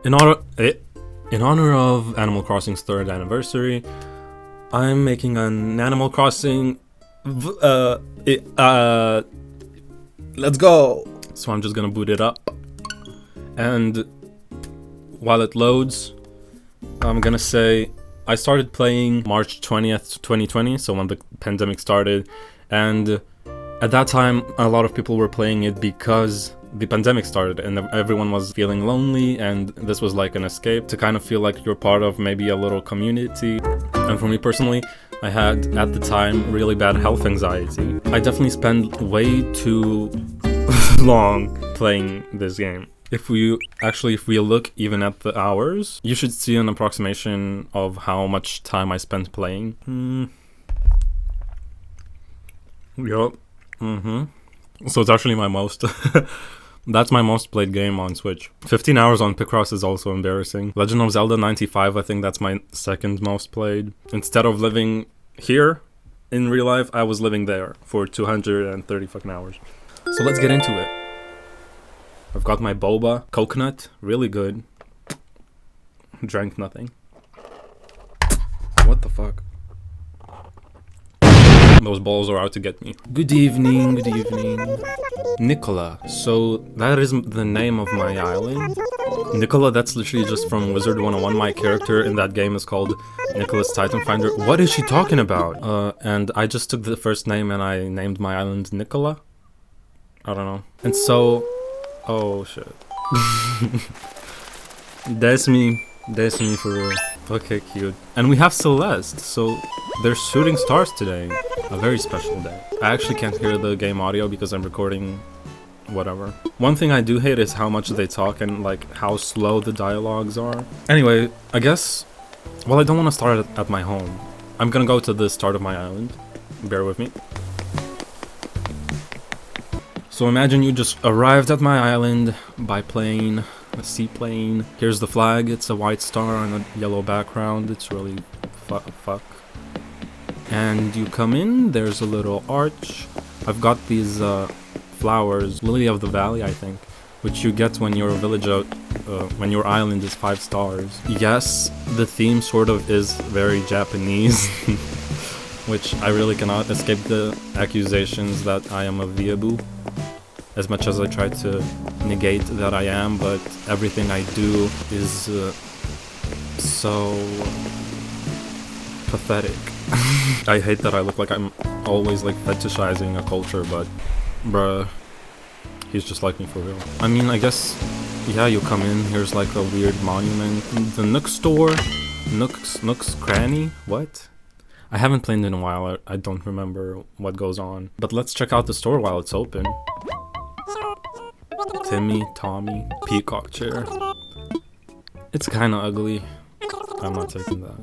In honor, in honor of Animal Crossing's 3rd anniversary, I'm making an Animal Crossing. Let's go. So I'm just gonna boot it up, and while it loads, I'm gonna say I started playing March 20th, 2020, so when the pandemic started, and at that time a lot of people were playing it because the pandemic started and everyone was feeling lonely, and this was like an escape to kind of feel like you're part of maybe a little community. And for me personally, I had at the time really bad health anxiety. I definitely spent way too long playing this game. If we look even at the hours, you should see an approximation of how much time I spent playing. Yup. So it's actually my most that's my most played game on Switch. 15 hours on Picross is also embarrassing. Legend of Zelda 95, I think that's my 2nd most played. Instead of living here in real life, I was living there for 230 fucking hours. So let's get into it. I've got my boba, coconut, really good. Drank nothing. What the fuck? Those balls are out to get me. Good evening, good evening. NICHOLA. So that is the name of my island. NICHOLA, that's literally just from Wizard 101. My character in that game is called Nicholas Titan Finder. What is she talking about? And I just took the first name and I named my island NICHOLA. I don't know. And so... oh shit. That's me. That's me for real. Okay, cute. And we have Celeste, so they're shooting stars today. A very special day. I actually can't hear the game audio because I'm recording whatever. One thing I do hate is how much they talk and like how slow the dialogues are. Anyway, I guess, well, I don't want to start at my home. I'm gonna go to the start of my island. Bear with me. So imagine you just arrived at my island by plane. A seaplane. Here's the flag. It's a white star on a yellow background. It's really fuck. And you come in. There's a little arch. I've got these flowers, lily of the valley, I think, which you get when your when your island is 5 stars. Yes, the theme sort of is very Japanese, which I really cannot escape the accusations that I am a weeaboo. As much as I try to negate that I am, but everything I do is so pathetic. I hate that I look like I'm always like fetishizing a culture, but bruh, he's just like me for real. I mean, I guess, yeah, you come in, here's like a weird monument. The Nook store? Nook's Cranny? What? I haven't played in a while, I don't remember what goes on. But let's check out the store while it's open. Timmy, Tommy, peacock chair. It's kinda ugly. I'm not taking that.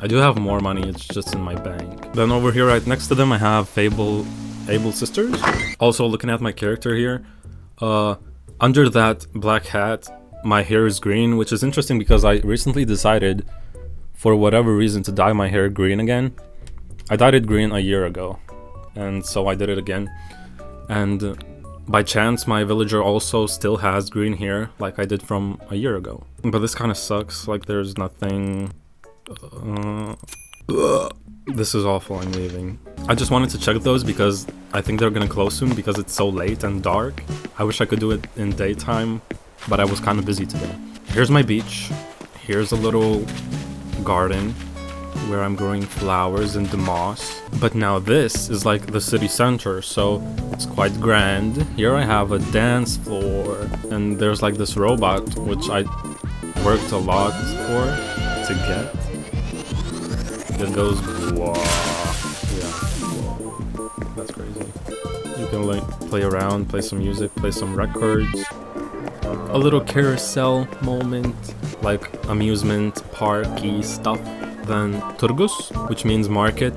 I do have more money, it's just in my bank. Then over here right next to them I have Able Sisters. Also looking at my character here, under that black hat my hair is green, which is interesting because I recently decided for whatever reason to dye my hair green again. I dyed it green a year ago, and so I did it again. And by chance, my villager also still has green hair, like I did from a year ago. But this kind of sucks, like there's nothing... This is awful, I'm leaving. I just wanted to check those because I think they're gonna close soon because it's so late and dark. I wish I could do it in daytime, but I was kind of busy today. Here's my beach. Here's a little garden where I'm growing flowers in the moss. But now this is like the city center, so it's quite grand. Here I have a dance floor, and there's like this robot, which I worked a lot for to get. It goes, whoa, yeah, that's crazy. You can like play around, play some music, play some records. A little carousel moment, like amusement parky stuff. Then Turgus, which means market.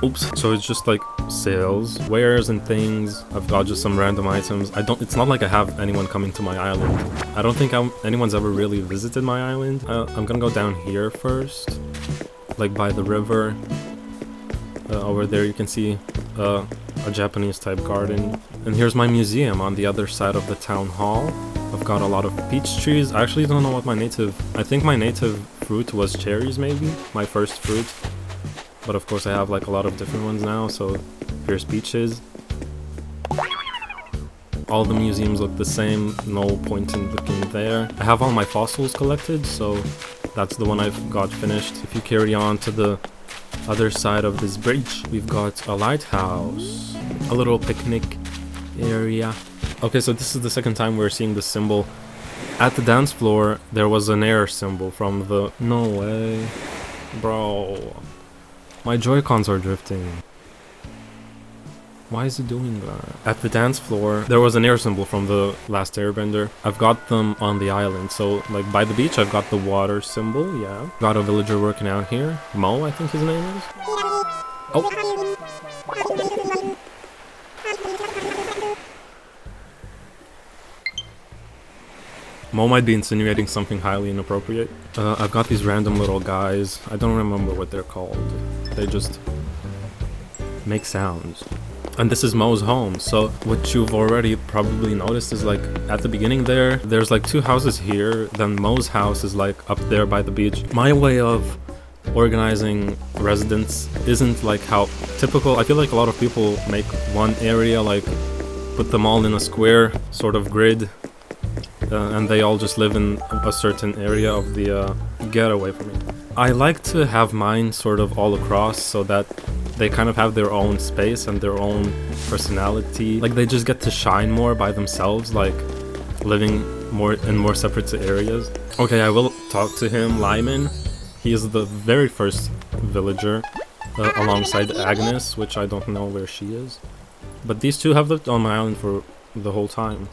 Oops. So it's just like sales, wares and things. I've got just some random items. It's not like I have anyone coming to my island. I don't think anyone's ever really visited my island. I'm gonna go down here first, like by the river. Over there you can see a Japanese type garden. And here's my museum on the other side of the town hall. I've got a lot of peach trees. I actually don't know what my native... I think my native fruit was cherries, maybe? My first fruit. But of course I have like a lot of different ones now, so here's peaches. All the museums look the same, no point in looking there. I have all my fossils collected, so that's the one I've got finished. If you carry on to the other side of this bridge, we've got a lighthouse, a little picnic area. Okay, so this is the second time we're seeing the symbol. At the dance floor, there was an air symbol from the... No way. Bro. My Joy-Cons are drifting. Why is it doing that? At the dance floor, there was an air symbol from the last airbender. I've got them on the island. So, like, by the beach, I've got the water symbol, yeah. Got a villager working out here. Mo, I think his name is. Oh. Mo might be insinuating something highly inappropriate. I've got these random little guys. I don't remember what they're called. They just make sounds. And this is Mo's home. So what you've already probably noticed is like at the beginning there's like two houses here. Then Mo's house is like up there by the beach. My way of organizing residents isn't like how typical. I feel like a lot of people make one area, like put them all in a square sort of grid. And they all just live in a certain area of the get away from me. I like to have mine sort of all across so that they kind of have their own space and their own personality. Like they just get to shine more by themselves, like living more in more separate areas. Okay, I will talk to him, Lyman. He is the very first villager alongside Agnes, which I don't know where she is. But these two have lived on my island for the whole time.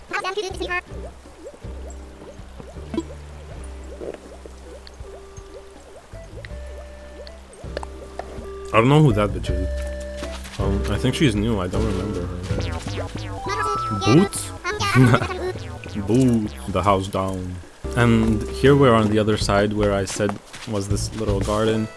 I don't know who that bitch is. I think she's new, I don't remember her. Boots? Boots. The house down. And here we're on the other side where I said was this little garden.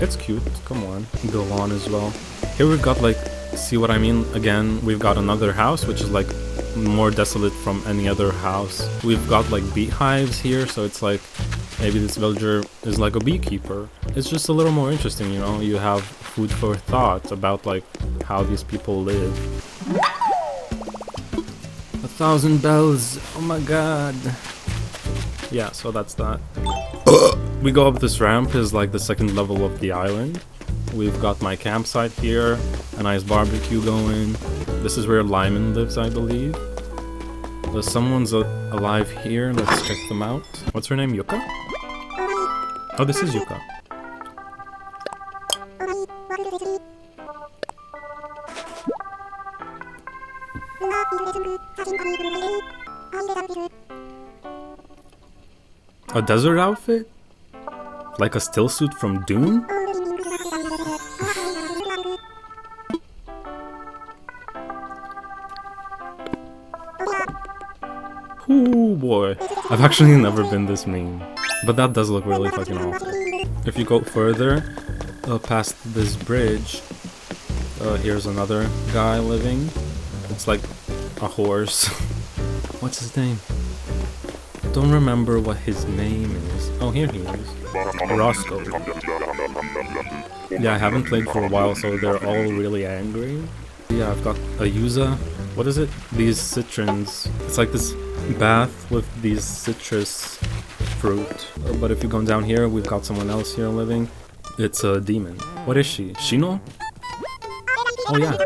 It's cute, come on. Go on as well. Here we've got like, see what I mean? Again, we've got another house which is like more desolate from any other house. We've got like beehives here, so it's like maybe this villager is like a beekeeper. It's just a little more interesting, you know? You have food for thought about like how these people live. 1,000 bells, oh my god. Yeah, so that's that. We go up this ramp, is like the second level of the island. We've got my campsite here, a nice barbecue going. This is where Lyman lives, I believe. Someone's alive here, let's check them out. What's her name, Yuka? Oh, this is Yuka. A desert outfit? Like a still suit from Dune? Ooh boy, I've actually never been this mean. But that does look really fucking awful. If you go further, past this bridge, here's another guy living. It's like a horse. What's his name? Don't remember what his name is. Oh, here he is. Roscoe. Yeah, I haven't played for a while, so they're all really angry. Yeah, I've got a Yuza. What is it? These citrons. It's like this bath with these citrus fruit. But if you go down here, we've got someone else here living. It's a demon. What is she? Shino? Oh yeah.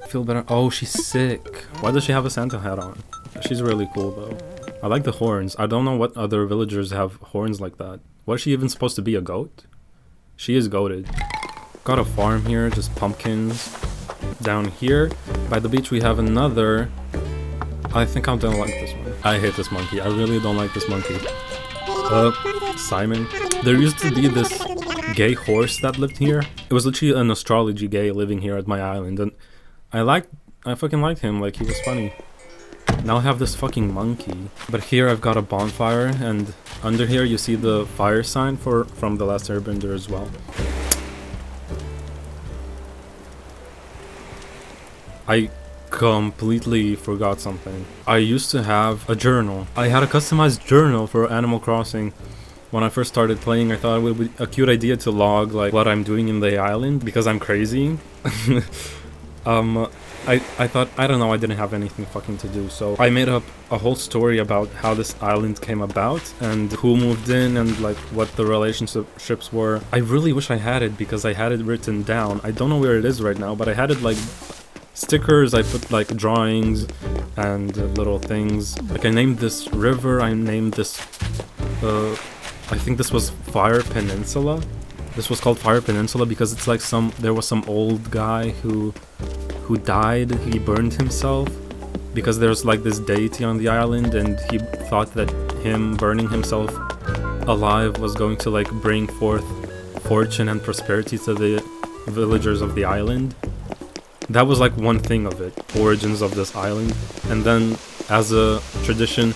Feel better. Oh, she's sick. Why does she have a Santa hat on? She's really cool though. I like the horns. I don't know what other villagers have horns like that. What is she even supposed to be, a goat? She is goated. Got a farm here, just pumpkins. Down here, by the beach, we have another. I think I don't like this one. I hate this monkey. I really don't like this monkey. Simon. There used to be this gay horse that lived here. It was literally an astrology gay living here at my island, and I fucking liked him, like he was funny. Now I have this fucking monkey. But here I've got a bonfire, and under here you see the fire sign from the last airbender as well. completely forgot something. I used to have a journal. I had a customized journal for Animal Crossing. When I first started playing, I thought it would be a cute idea to log like what I'm doing in the island because I'm crazy. I thought, I don't know, I didn't have anything fucking to do, so I made up a whole story about how this island came about and who moved in and like what the relationships were. I really wish I had it because I had it written down. I don't know where it is right now, but I had it like stickers. I put like drawings and little things. Like I named this river, I named this I think this was Fire Peninsula. This was called Fire Peninsula because it's like there was some old guy who died. He burned himself because there's like this deity on the island, and he thought that him burning himself alive was going to like bring forth fortune and prosperity to the villagers of the island. That was like one thing of it, origins of this island. And then as a tradition,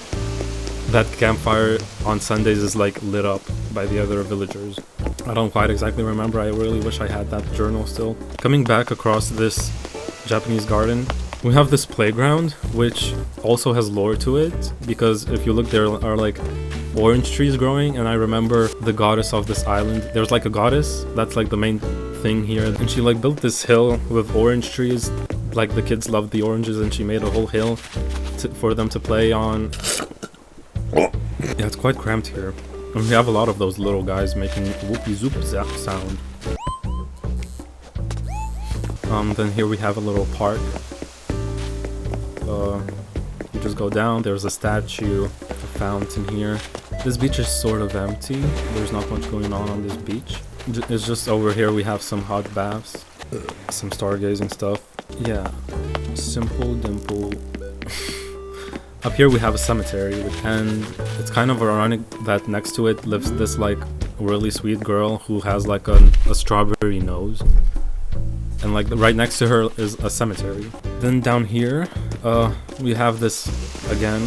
that campfire on Sundays is like lit up by the other villagers. I don't quite exactly remember. I really wish I had that journal still. Coming back across this Japanese garden, we have this playground which also has lore to it, because if you look, there are like orange trees growing, and I remember the goddess of this island. There's like a goddess that's like the main thing here, and she like built this hill with orange trees. Like the kids loved the oranges, and she made a whole hill for them to play on. Yeah, it's quite cramped here, and we have a lot of those little guys making whoopie zoop zap sound. Then here we have a little park. You just go down, there's a statue, a fountain here. This beach is sort of empty, there's not much going on this beach. It's just over here we have some hot baths, some stargazing stuff. Yeah, simple dimple. Up here we have a cemetery, and it's kind of ironic that next to it lives this like really sweet girl who has like a strawberry nose. And like right next to her is a cemetery. Then down here, we have this again.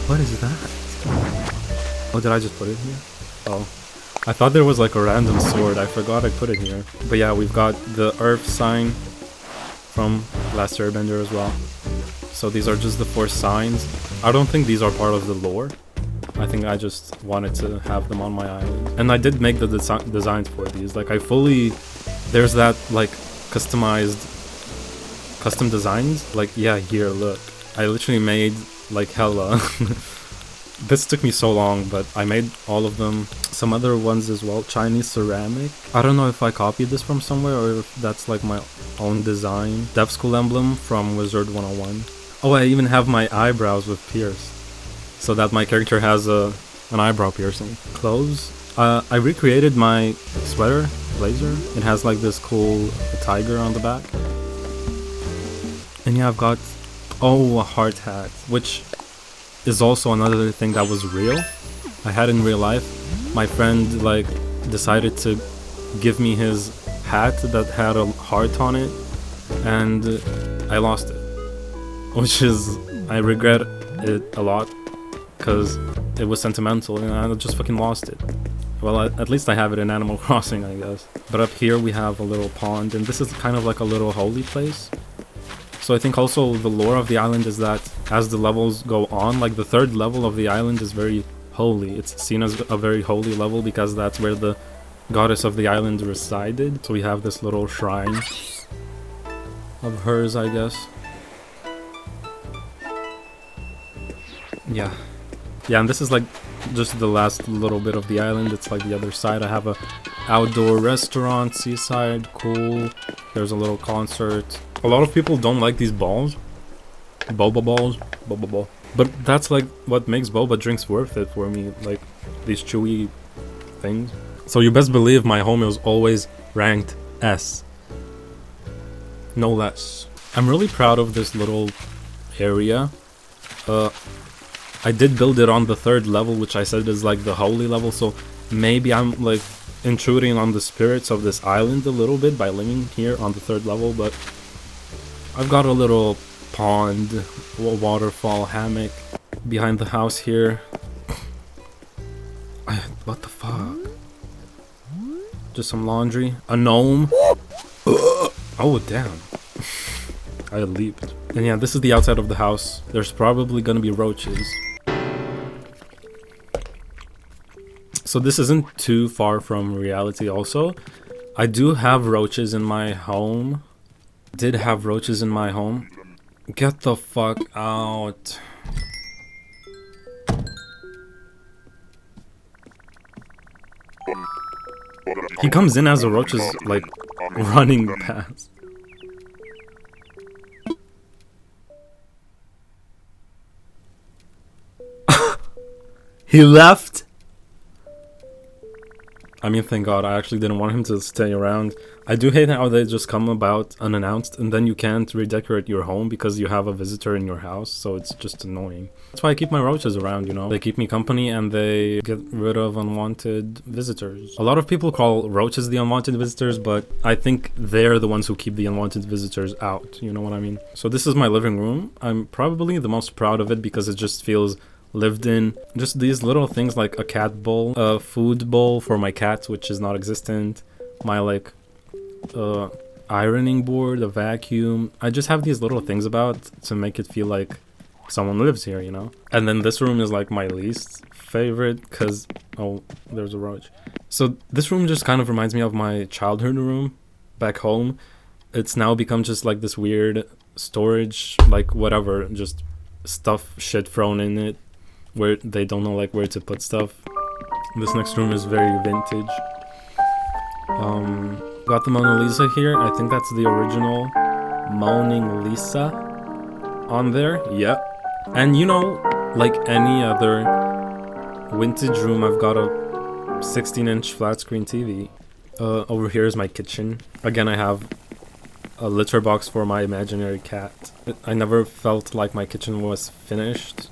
What is that? Oh, did I just put it here? Oh, I thought there was like a random sword. I forgot I put it here. But yeah, we've got the Earth sign from Last Airbender as well. So these are just the 4 signs. I don't think these are part of the lore. I think I just wanted to have them on my island. And I did make the designs for these. Like I fully... There's that like custom designs. Like, yeah, here, look. I literally made like hella. This took me so long, but I made all of them. Some other ones as well. Chinese ceramic. I don't know if I copied this from somewhere or if that's like my own design. Dev School emblem from Wizard 101. Oh, I even have my eyebrows with pierced, so that my character has an eyebrow piercing. Clothes. I recreated my sweater, blazer. It has like this cool tiger on the back. And yeah, I've got, a hard hat, which is also another thing that was real. I had in real life. My friend like decided to give me his hat that had a heart on it, and I lost it. Which is, I regret it a lot, because it was sentimental and I just fucking lost it. Well, at least I have it in Animal Crossing, I guess. But up here we have a little pond, and this is kind of like a little holy place. So I think also the lore of the island is that as the levels go on, like the 3rd level of the island is very holy. It's seen as a very holy level because that's where the goddess of the island resided. So we have this little shrine of hers, I guess. Yeah, and this is like just the last little bit of the island. It's like the other side. I have a outdoor restaurant, seaside, cool. There's a little concert. A lot of people don't like these balls. Boba balls. Boba ball. But that's like what makes boba drinks worth it for me. Like these chewy things. So you best believe my home is always ranked S. No less. I'm really proud of this little area. I did build it on the 3rd level, which I said is like the holy level, so maybe I'm like intruding on the spirits of this island a little bit by living here on the 3rd level, but I've got a little pond, a waterfall, hammock behind the house here. What the fuck? Just some laundry. A gnome. Oh, damn. I leaped. And yeah, this is the outside of the house. There's probably gonna be roaches. So this isn't too far from reality also. I do have roaches in my home. Did have roaches in my home. Get the fuck out. He comes in as a roach is like running past. He left? I mean, thank God, I actually didn't want him to stay around. I do hate how they just come about unannounced and then you can't redecorate your home because you have a visitor in your house, so it's just annoying. That's why I keep my roaches around, you know? They keep me company and they get rid of unwanted visitors. A lot of people call roaches the unwanted visitors, but I think they're the ones who keep the unwanted visitors out, you know what I mean? So this is my living room. I'm probably the most proud of it because it just feels lived in. Just these little things like a cat bowl, a food bowl for my cat, which is not existent, my like ironing board, a vacuum. I just have these little things about to make it feel like someone lives here, you know? And then this room is like my least favorite because, oh, there's a roach. So this room just kind of reminds me of my childhood room back home. It's now become just like this weird storage, like whatever, just stuff, shit thrown in it, where they don't know like where to put stuff. This next room is very vintage. Got the Mona Lisa here. I think that's the original Moaning Lisa on there. Yeah. And you know, like any other vintage room, I've got a 16-inch flat screen TV. Over here is my kitchen. Again, I have a litter box for my imaginary cat. I never felt like my kitchen was finished.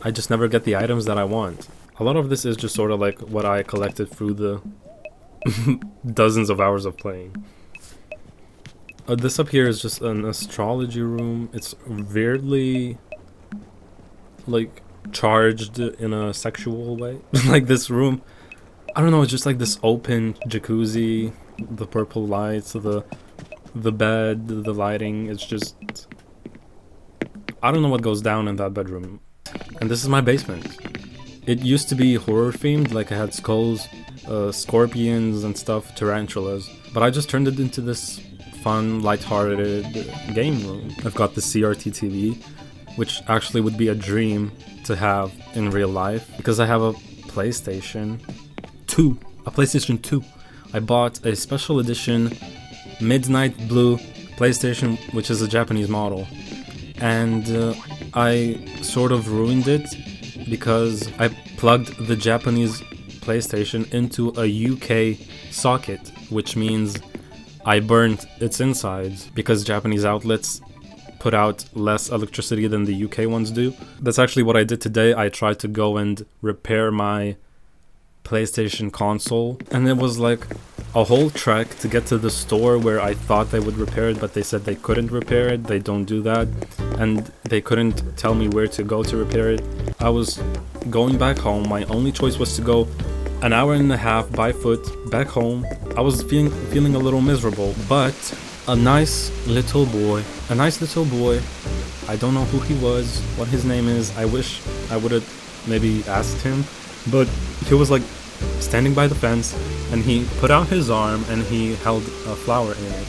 I just never get the items that I want. A lot of this is just sort of like what I collected through the dozens of hours of playing. This up here is just an astrology room. It's weirdly like charged in a sexual way. Like this room, I don't know, it's just like this open jacuzzi, the purple lights, the bed, the lighting. It's just, I don't know what goes down in that bedroom. And this is my basement. It used to be horror themed, like I had skulls, scorpions and stuff, tarantulas. But I just turned it into this fun, lighthearted game room. I've got the CRT TV, which actually would be a dream to have in real life, because I have a PlayStation 2. A PlayStation 2. I bought a special edition Midnight Blue PlayStation, which is a Japanese model. And I sort of ruined it because I plugged the Japanese PlayStation into a UK socket, which means I burnt its insides because Japanese outlets put out less electricity than the UK ones do. That's actually what I did today. I tried to go and repair my PlayStation console, and it was like a whole trek to get to the store where I thought they would repair it, but they said they couldn't repair it. They don't do that, and they couldn't tell me where to go to repair it. I was going back home. My only choice was to go an hour and a half by foot back home. I was feeling a little miserable, but a nice little boy, I don't know who he was, what his name is. I wish I would have maybe asked him, but he was like standing by the fence, and he put out his arm and he held a flower in it,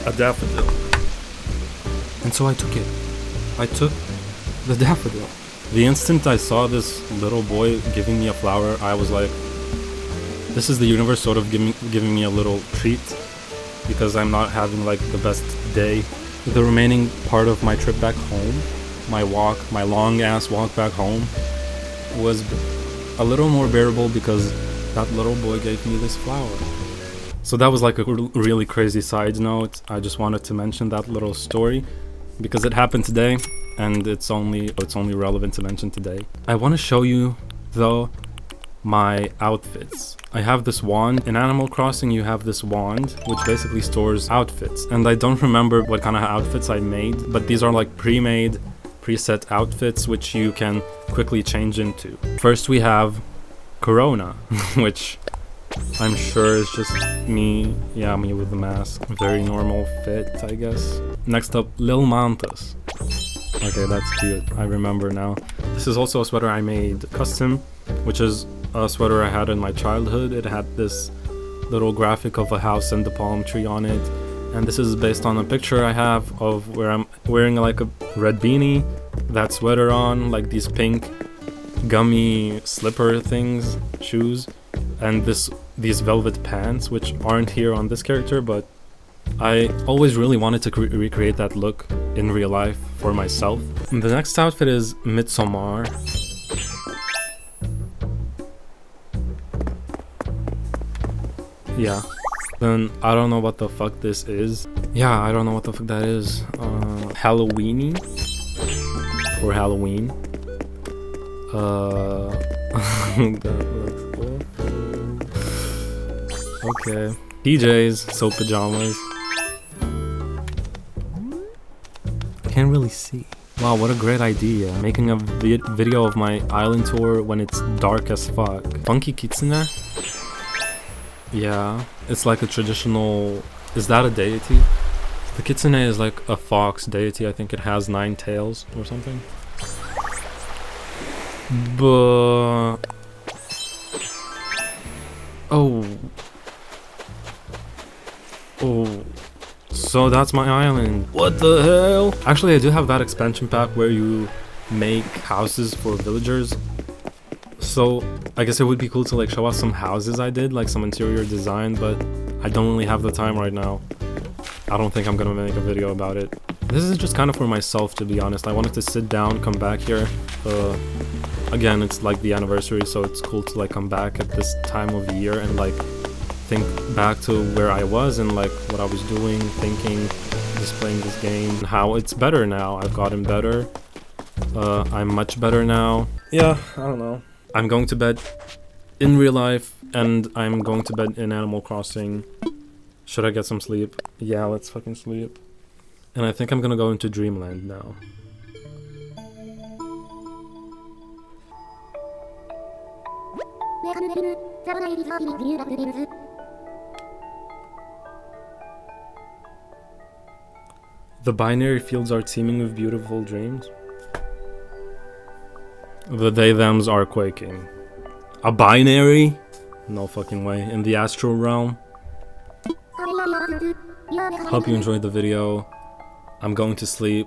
a daffodil. And so I took it. I took the daffodil. The instant I saw this little boy giving me a flower, I was like, this is the universe sort of giving me a little treat, because I'm not having like the best day. The remaining part of my trip back home, my long ass walk back home, was a little more bearable because that little boy gave me this flower. So that was like a really crazy side note. I just wanted to mention that little story because it happened today, and it's only relevant to mention today. I want to show you though my outfits. I have this wand. In Animal Crossing you have this wand which basically stores outfits, and I don't remember what kind of outfits I made, but these are like pre-made, preset outfits which you can quickly change into. First we have Corona, which I'm sure is just me with the mask. Very normal fit, I guess. Next up, Lil Mantis. Okay, that's cute. I remember now. This is also a sweater I made custom, which is a sweater I had in my childhood. It had this little graphic of a house and the palm tree on it. And this is based on a picture I have of where I'm wearing like a red beanie, that sweater on, like these pink gummy slipper things, shoes, and these velvet pants, which aren't here on this character, but I always really wanted to recreate that look in real life for myself. And the next outfit is Midsommar. Yeah. Then I don't know what the fuck this is. Yeah, I don't know what the fuck that is. Halloweeny for Halloween. That looks awful. Okay. PJs, so pajamas. I can't really see. Wow, what a great idea. Making a video of my island tour when it's dark as fuck. Funky Kitsune? Yeah, it's like a traditional... Is that a deity? The Kitsune is like a fox deity. I think it has 9 tails or something. But... Oh, so that's my island. What the hell? Actually, I do have that expansion pack where you make houses for villagers. So I guess it would be cool to like show off some houses I did, like some interior design, but I don't really have the time right now. I don't think I'm gonna make a video about it. This is just kind of for myself, to be honest. I wanted to sit down, come back here. Again, it's like the anniversary, so it's cool to like come back at this time of year and like think back to where I was and like what I was doing, thinking, just playing this game, and how it's better now. I've gotten better. I'm much better now. Yeah, I don't know. I'm going to bed in real life and I'm going to bed in Animal Crossing. Should I get some sleep? Yeah, let's fucking sleep. And I think I'm gonna go into Dreamland now. The binary fields are teeming with beautiful dreams. The they-thems are quaking. A binary? No fucking way. In the astral realm? Hope you enjoyed the video. I'm going to sleep.